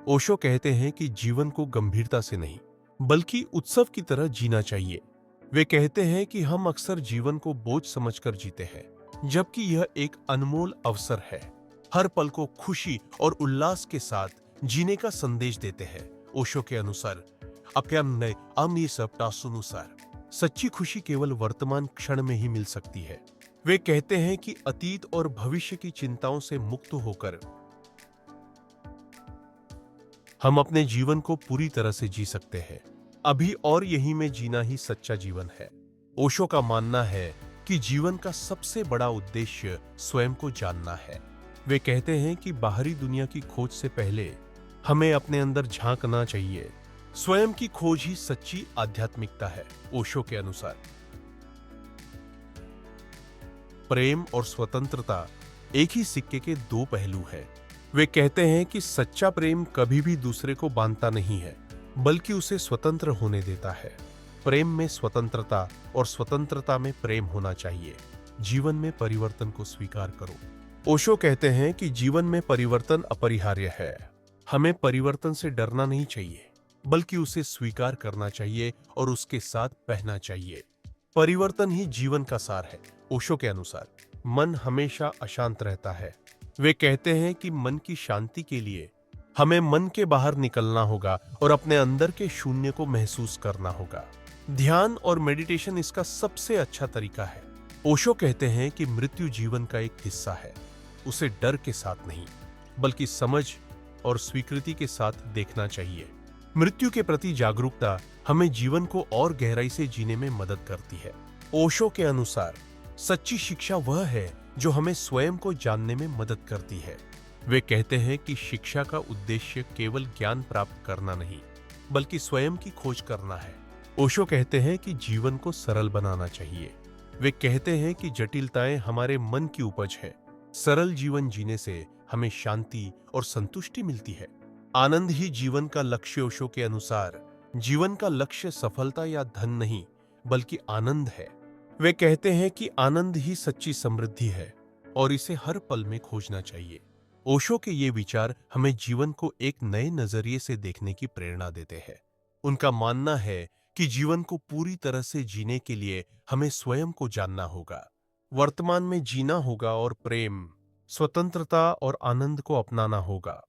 ओशो कहते हैं कि जीवन को गंभीरता से नहीं, बल्कि उत्सव की तरह जीना चाहिए। वे कहते हैं कि हम अक्सर जीवन को बोझ समझकर जीते हैं, जबकि यह एक अनमोल अवसर है। हर पल को खुशी और उल्लास के साथ जीने का संदेश देते हैं। ओशो के अनुसार अपने अमनी सप्तासुनुसार सच्ची खुशी केवल वर्तमान क्षण में ही मिल सकती है। वे कहते हैं कि अतीत और भविष्य की चिंताओं से मुक्त होकर हम अपने जीवन को पूरी तरह से जी सकते हैं। अभी और यही में जीना ही सच्चा जीवन है। ओशो का मानना है कि जीवन का सबसे बड़ा उद्देश्य स्वयं को जानना है। वे कहते हैं कि बाहरी दुनिया की खोज से पहले हमें अपने अंदर झांकना चाहिए। स्वयं की खोज ही सच्ची आध्यात्मिकता है। ओशो के अनुसार प्रेम और स्वतंत्रता एक ही सिक्के के दो पहलू हैं। वे कहते हैं कि सच्चा प्रेम कभी भी दूसरे को बांधता नहीं है, बल्कि उसे स्वतंत्र होने देता है। प्रेम में स्वतंत्रता और स्वतंत्रता में प्रेम होना चाहिए। जीवन में परिवर्तन को स्वीकार करो। ओशो कहते हैं कि जीवन में परिवर्तन अपरिहार्य है। हमें परिवर्तन से डरना नहीं चाहिए, बल्कि उसे स्वीकार करना चाहिए और उसके साथ बहना चाहिए। परिवर्तन ही जीवन का सार है। ओशो के अनुसार मन हमेशा अशांत रहता है। वे कहते हैं कि मन की शांति के लिए हमें मन के बाहर निकलना होगा और अपने अंदर के शून्य को महसूस करना होगा। ध्यान और मेडिटेशन इसका सबसे अच्छा तरीका है। ओशो कहते हैं कि मृत्यु जीवन का एक हिस्सा है। उसे डर के साथ नहीं, बल्कि समझ और स्वीकृति के साथ देखना चाहिए। मृत्यु के प्रति जागरूकता हमें जीवन को और गहराई से जीने में मदद करती है। ओशो के अनुसार सच्ची शिक्षा वह है जो हमें स्वयं को जानने में मदद करती है। वे कहते हैं कि शिक्षा का उद्देश्य केवल ज्ञान प्राप्त करना नहीं, बल्कि स्वयं की खोज करना है। ओशो कहते हैं कि जीवन को सरल बनाना चाहिए। वे कहते हैं कि जटिलताएं हमारे मन की उपज है। सरल जीवन जीने से हमें शांति और संतुष्टि मिलती है। आनंद ही जीवन का लक्ष्य। ओशो के अनुसार जीवन का लक्ष्य सफलता या धन नहीं, बल्कि आनंद है। वे कहते हैं कि आनंद ही सच्ची समृद्धि है और इसे हर पल में खोजना चाहिए। ओशो के ये विचार हमें जीवन को एक नए नजरिए से देखने की प्रेरणा देते हैं। उनका मानना है कि जीवन को पूरी तरह से जीने के लिए हमें स्वयं को जानना होगा, वर्तमान में जीना होगा और प्रेम, स्वतंत्रता और आनंद को अपनाना होगा।